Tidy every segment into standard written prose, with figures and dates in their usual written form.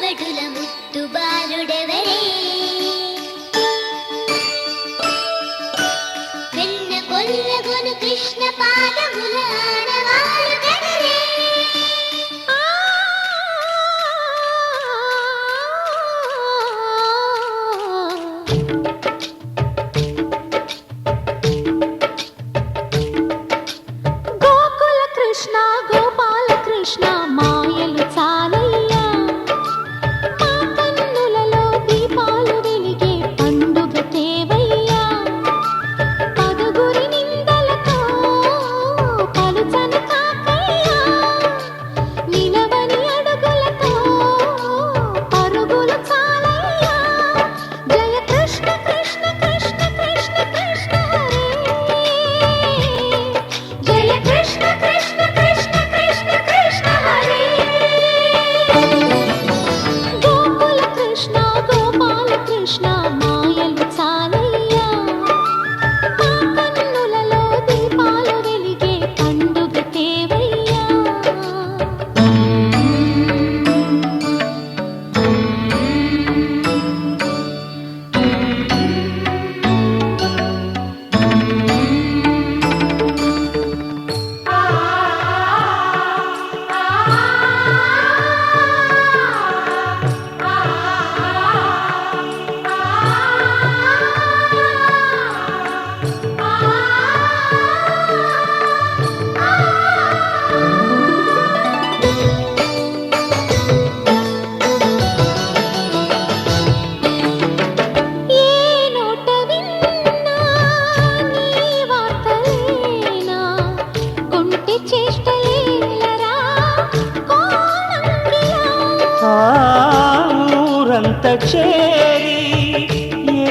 పడుల ముత్తు బాలుడెవరే వెన్న కొల్లగొను కృష్ణ పాదముల ఆడవారు కదరే గోకుల కృష్ణ గోపాల కృష్ణ మాయలు చాలయ్యా మా కన్నులలో దీపాలు వెలిగే పండుగ తేవయ్యా పదుగురి నిందలతో పలుచని కాకయ్యా నిలవని అడుగులతో పరుగులు చాలయ్యా జయ కృష్ణ కృష్ణ కృష్ణ కృష్ణ కృష్ణ హరే జయ కృష్ణ కృష్ణ కృష్ణ కృష్ణ కృష్ణ హరే గోకుల కృష్ణ గోపాల కృష్ణ మాయలు చాలయ్యా మా కన్నులలో దీపాలు వెలిగే పండుగ తేవయ్యా ఏ నోట విన్నా నీ వార్తలేనా కొంటె చేష్టలేలరా కోణంగిలా ఊరంత చేరి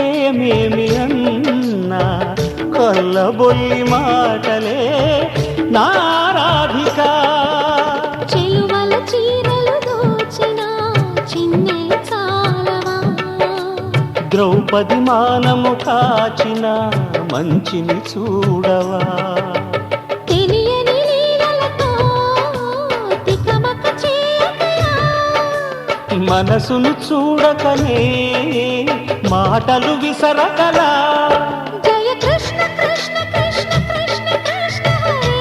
ఏమేమి అన్నా కొల్లబొల్లి మాటలే నారాధిక చెలువల చీరలు దోచిన చిన్నెలు చాలవా ద్రౌపది మానము కాచిన మంచిని చూడవా తెలియని లీలలతో తికమక చేయకయా మనసును చూడకనే మాటలు విసరకలా జయ కృష్ణ కృష్ణ కృష్ణ కృష్ణ కృష్ణ హరే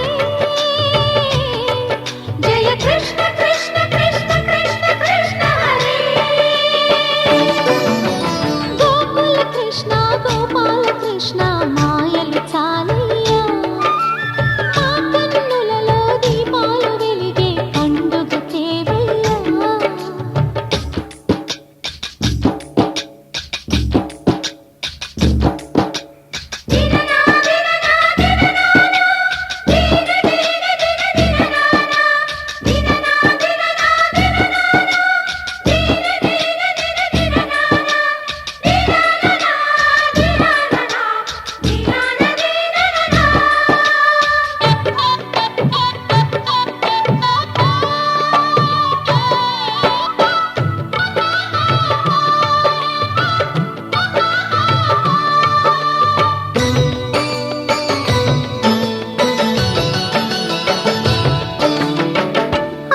జయ కృష్ణ కృష్ణ కృష్ణ కృష్ణ కృష్ణ హరే గోకుల కృష్ణ గోపాల కృష్ణ మాయలు చాలయ్యా మా కన్నులలో దీపాలు వెలిగే పండుగ తేవయ్యా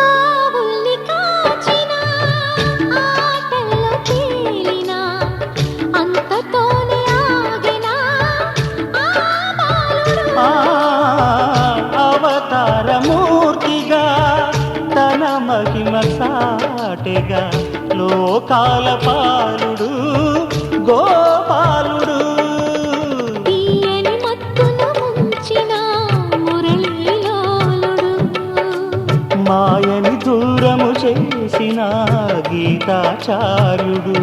ఆవుల్ని కాచిన ఆటల్లో తేలిన అంతతోనే ఆగిన ఆ బాలుడు అవతారమూర్తిగా తన మహిమ సాటెగా లోకాల పాలుడు గోపాలుడు తీయని మత్తున ముంచిన మురళీలోలుడు మాయని దూరము చేసిన గీతాచార్యుడు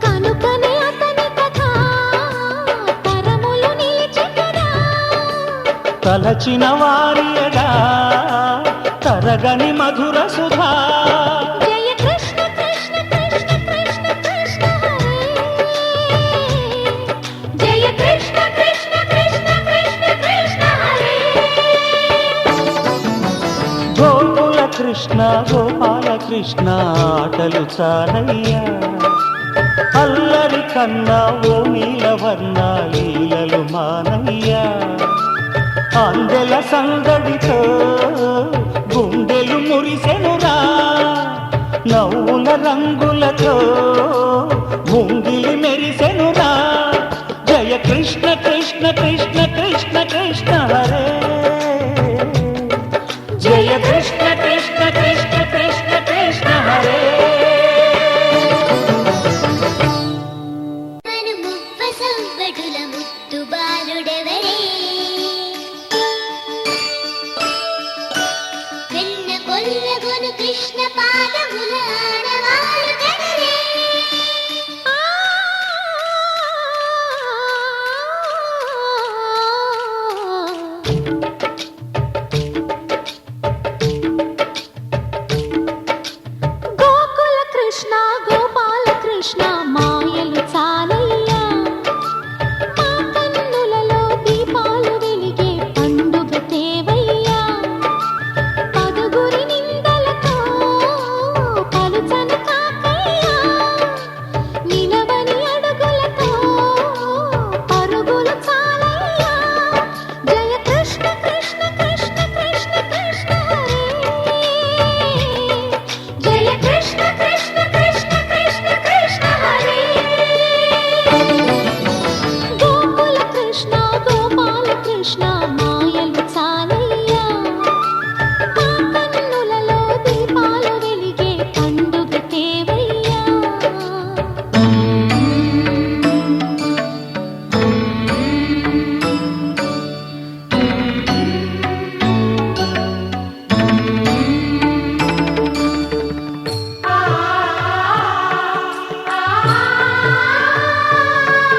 కనుకనే అతని కథ తరములు నిలిచి కదా తలచిన వారియగా తరగని మధుర సుధా జయ కృష్ణ కృష్ణ కృష్ణ కృష్ణ కృష్ణ హరే జయ కృష్ణ కృష్ణ కృష్ణ కృష్ణ కృష్ణ హరే గోకుల కృష్ణ గోపాల కృష్ణ ఆటలు చాలయ్యా అల్లరి కన్నా ఓ నీలవర్ణ లీలలు మానయ్యా అందెల సందడితో గుండెలు మురిసెనురా నవ్వుల రంగులతో ముంగిలి మెరిసెనురా జయ కృష్ణ కృష్ణ కృష్ణ కృష్ణ కృష్ణ హరే జయ కృష్ణ కృష్ణ కృష్ణ కృష్ణ కృష్ణ హరే మను ముప్ప సంవడుల ముత్తు బాలుడెవరే వెన్న కొల్లగొను కృష్ణ పాదముల